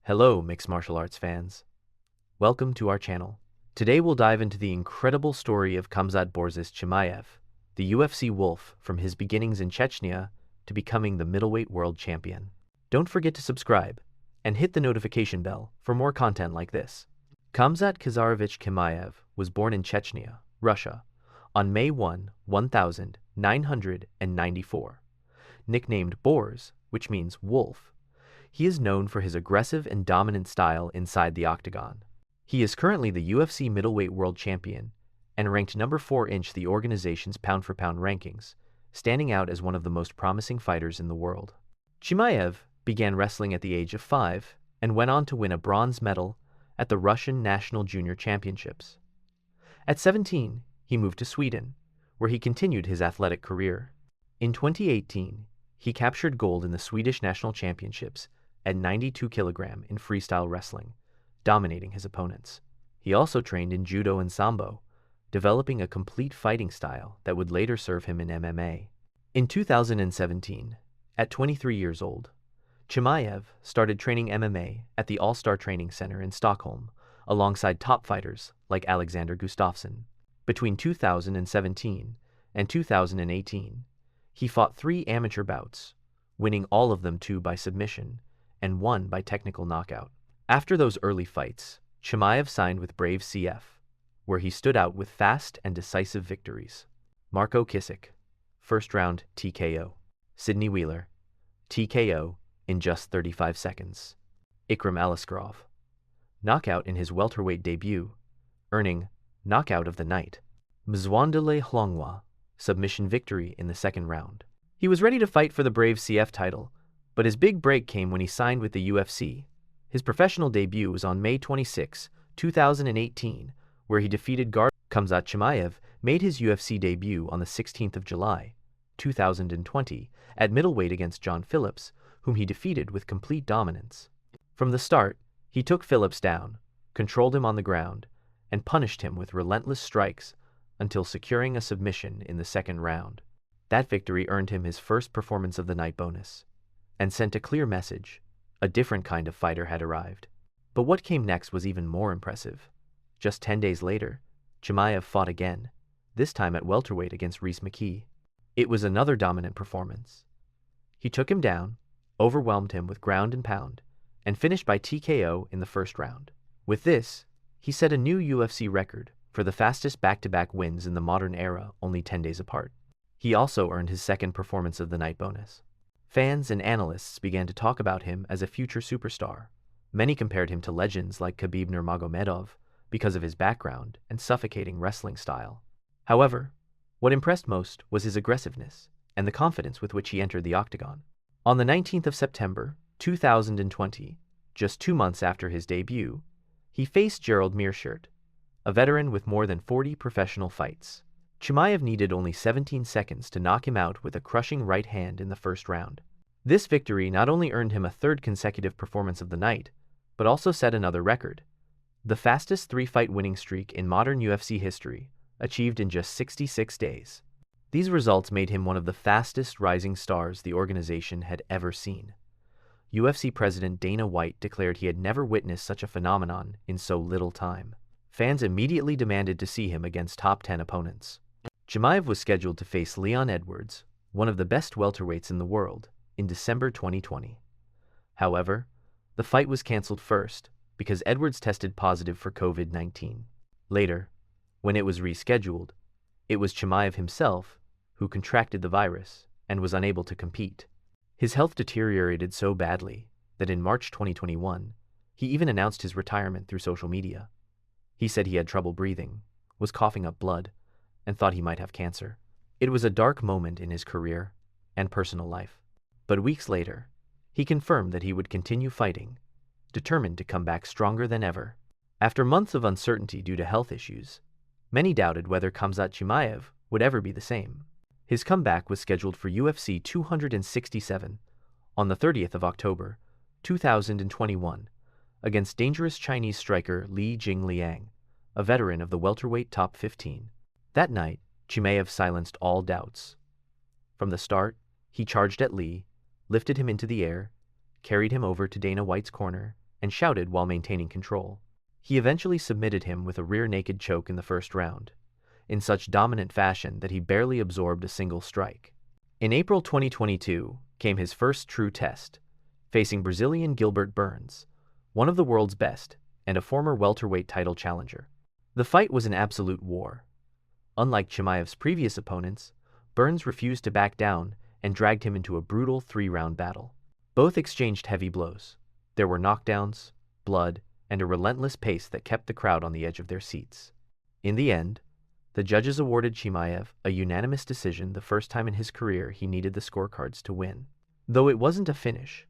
Hello, mixed martial arts fans. Welcome to our channel. Today we'll dive into the incredible story of Khamzat Chimaev, the UFC wolf from his beginnings in Chechnya to becoming the middleweight world champion. Don't forget to subscribe and hit the notification bell for more content like this. Khamzat Chimaev was born in Chechnya, Russia, on May 1, 1994. Nicknamed Boars, which means wolf, he is known for his aggressive and dominant style inside the octagon. He is currently the UFC middleweight world champion and ranked number 4 in the organization's pound-for-pound rankings, standing out as one of the most promising fighters in the world. Chimaev began wrestling at the age of 5 and went on to win a bronze medal at the Russian National Junior Championships. At 17, he moved to Sweden, where he continued his athletic career. In 2018, he captured gold in the Swedish National Championships at 92 kg in freestyle wrestling, dominating his opponents. He also trained in judo and sambo, developing a complete fighting style that would later serve him in MMA. In 2017, at 23 years old, Chimaev started training MMA at the All-Star Training Center in Stockholm, alongside top fighters like Alexander Gustafsson. Between 2017 and 2018, he fought 3 amateur bouts, winning all of them 2 by submission and 1 by technical knockout. After those early fights, Chimaev signed with Brave CF, where he stood out with fast and decisive victories. Marco Kissick, first round TKO. Sidney Wheeler, TKO in just 35 seconds. Ikram Aliskerov, knockout in his welterweight debut, earning knockout of the night. Mzwandile Hlongwa, submission victory in the second round. He was ready to fight for the Brave CF title, but his big break came when he signed with the UFC. His professional debut was on May 26, 2018, where he defeated Khamzat Chimaev made his UFC debut on the 16th of July, 2020, at middleweight against John Phillips, whom he defeated with complete dominance. From the start, he took Phillips down, controlled him on the ground, and punished him with relentless strikes until securing a submission in the second round. That victory earned him his first Performance of the Night bonus, and sent a clear message: a different kind of fighter had arrived. But what came next was even more impressive. Just 10 days later, Chimaev fought again, this time at welterweight against Rhys McKee. It was another dominant performance. He took him down, overwhelmed him with ground and pound, and finished by TKO in the first round. With this, he set a new UFC record for the fastest back-to-back wins in the modern era, only 10 days apart. He also earned his second Performance of the Night bonus. Fans and analysts began to talk about him as a future superstar. Many compared him to legends like Khabib Nurmagomedov because of his background and suffocating wrestling style. However, what impressed most was his aggressiveness and the confidence with which he entered the octagon. On the 19th of September, 2020, just 2 months after his debut, he faced Gerald Meerschaert, a veteran with more than 40 professional fights. Chimaev needed only 17 seconds to knock him out with a crushing right hand in the first round. This victory not only earned him a 3rd consecutive Performance of the Night, but also set another record: the fastest 3-fight winning streak in modern UFC history, achieved in just 66 days. These results made him one of the fastest rising stars the organization had ever seen. UFC President Dana White declared he had never witnessed such a phenomenon in so little time. Fans immediately demanded to see him against top 10 opponents. Chimaev was scheduled to face Leon Edwards, one of the best welterweights in the world, in December 2020. However, the fight was canceled first because Edwards tested positive for COVID-19. Later, when it was rescheduled, it was Chimaev himself who contracted the virus and was unable to compete. His health deteriorated so badly that in March 2021, he even announced his retirement through social media. He said he had trouble breathing, was coughing up blood, and thought he might have cancer. It was a dark moment in his career and personal life. But weeks later, he confirmed that he would continue fighting, determined to come back stronger than ever. After months of uncertainty due to health issues, many doubted whether Khamzat Chimaev would ever be the same. His comeback was scheduled for UFC 267 on the 30th of October, 2021, against dangerous Chinese striker Li Jingliang, a veteran of the welterweight top 15. That night, Chimaev silenced all doubts. From the start, he charged at Li, lifted him into the air, carried him over to Dana White's corner, and shouted while maintaining control. He eventually submitted him with a rear naked choke in the first round, in such dominant fashion that he barely absorbed a single strike. In April 2022 came his first true test, facing Brazilian Gilbert Burns, one of the world's best and a former welterweight title challenger. The fight was an absolute war. Unlike Chimaev's previous opponents, Burns refused to back down and dragged him into a brutal 3-round battle. Both exchanged heavy blows. There were knockdowns, blood, and a relentless pace that kept the crowd on the edge of their seats. In the end, the judges awarded Chimaev a unanimous decision, the first time in his career he needed the scorecards to win. Though it wasn't a finish,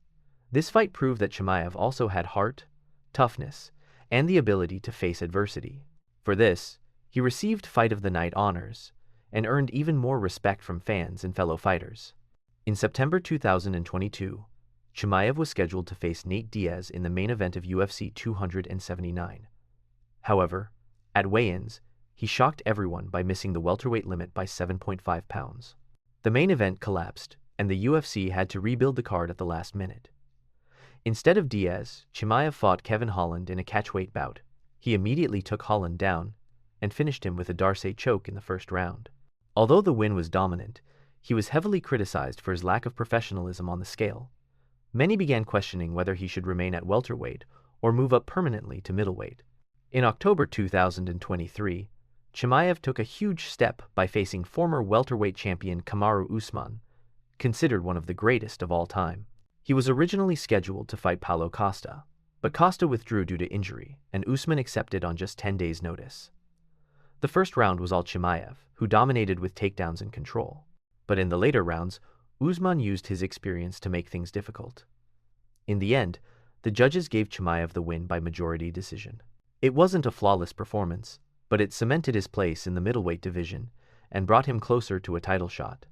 this fight proved that Chimaev also had heart, toughness, and the ability to face adversity. For this, he received Fight of the Night honors and earned even more respect from fans and fellow fighters. In September 2022, Chimaev was scheduled to face Nate Diaz in the main event of UFC 279. However, at weigh-ins, he shocked everyone by missing the welterweight limit by 7.5 pounds. The main event collapsed, and the UFC had to rebuild the card at the last minute. Instead of Diaz, Chimaev fought Kevin Holland in a catchweight bout. He immediately took Holland down and finished him with a Darce choke in the first round. Although the win was dominant, he was heavily criticized for his lack of professionalism on the scale. Many began questioning whether he should remain at welterweight or move up permanently to middleweight. In October 2023, Chimaev took a huge step by facing former welterweight champion Kamaru Usman, considered one of the greatest of all time. He was originally scheduled to fight Paulo Costa, but Costa withdrew due to injury, and Usman accepted on just 10 days' notice. The first round was all Chimaev, who dominated with takedowns and control. But in the later rounds, Usman used his experience to make things difficult. In the end, the judges gave Chimaev the win by majority decision. It wasn't a flawless performance, but it cemented his place in the middleweight division and brought him closer to a title shot.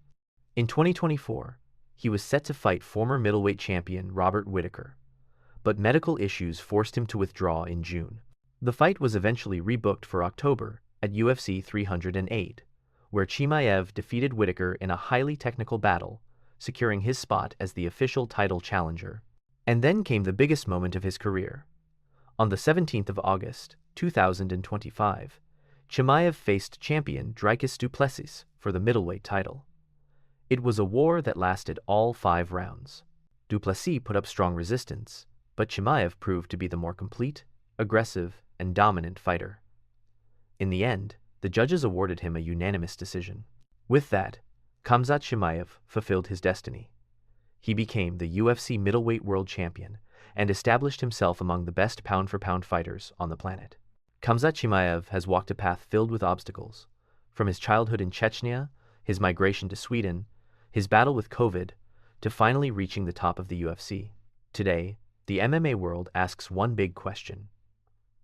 In 2024, he was set to fight former middleweight champion Robert Whittaker, but medical issues forced him to withdraw in June. The fight was eventually rebooked for October at UFC 308, where Chimaev defeated Whittaker in a highly technical battle, securing his spot as the official title challenger. And then came the biggest moment of his career. On the 17th of August, 2025, Chimaev faced champion Dricus du Plessis for the middleweight title. It was a war that lasted all 5 rounds. Du Plessis put up strong resistance, but Chimaev proved to be the more complete, aggressive, and dominant fighter. In the end, the judges awarded him a unanimous decision. With that, Khamzat Chimaev fulfilled his destiny. He became the UFC middleweight world champion and established himself among the best pound-for-pound fighters on the planet. Khamzat Chimaev has walked a path filled with obstacles, from his childhood in Chechnya, his migration to Sweden, his battle with COVID, to finally reaching the top of the UFC. Today, the MMA world asks one big question: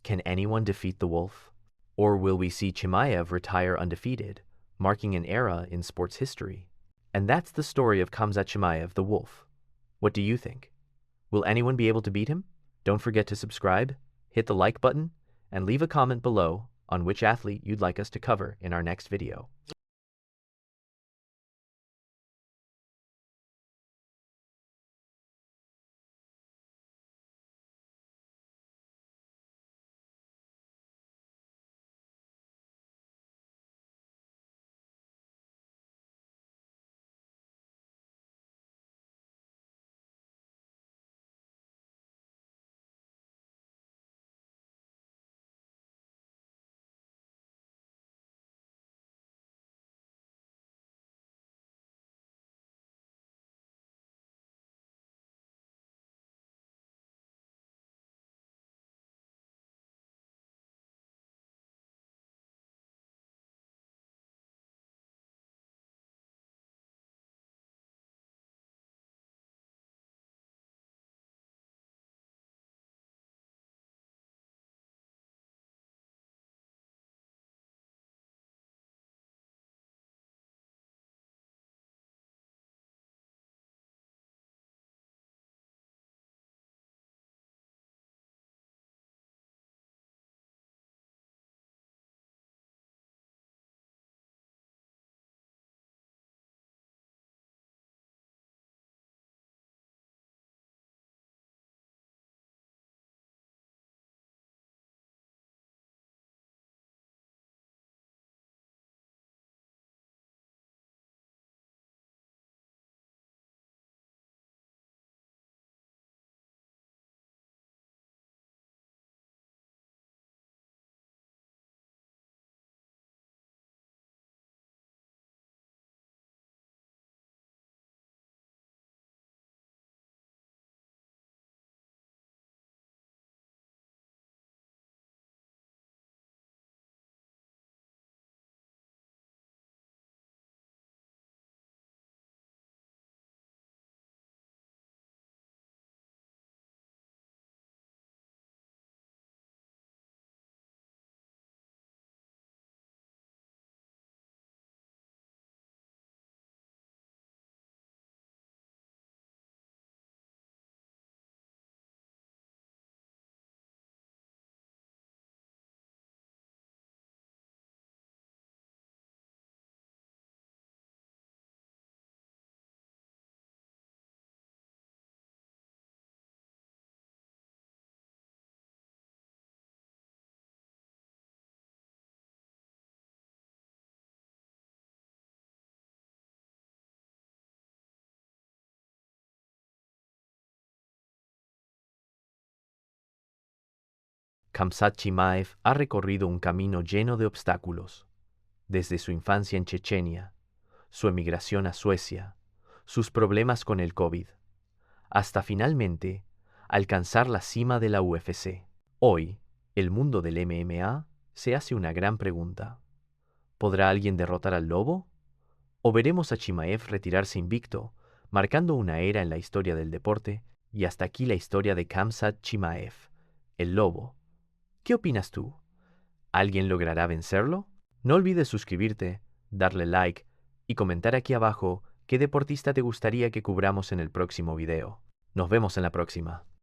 can anyone defeat the Wolf? Or will we see Chimaev retire undefeated, marking an era in sports history? And that's the story of Khamzat Chimaev, the Wolf. What do you think? Will anyone be able to beat him? Don't forget to subscribe, hit the like button, and leave a comment below on which athlete you'd like us to cover in our next video. Khamzat Chimaev ha recorrido un camino lleno de obstáculos, desde su infancia en Chechenia, su emigración a Suecia, sus problemas con el COVID, hasta finalmente alcanzar la cima de la UFC. Hoy, el mundo del MMA se hace una gran pregunta. ¿Podrá alguien derrotar al lobo? ¿O veremos a Chimaev retirarse invicto, marcando una era en la historia del deporte? Y hasta aquí la historia de Khamzat Chimaev, el lobo. ¿Qué opinas tú? ¿Alguien logrará vencerlo? No olvides suscribirte, darle like y comentar aquí abajo qué deportista te gustaría que cubramos en el próximo video. Nos vemos en la próxima.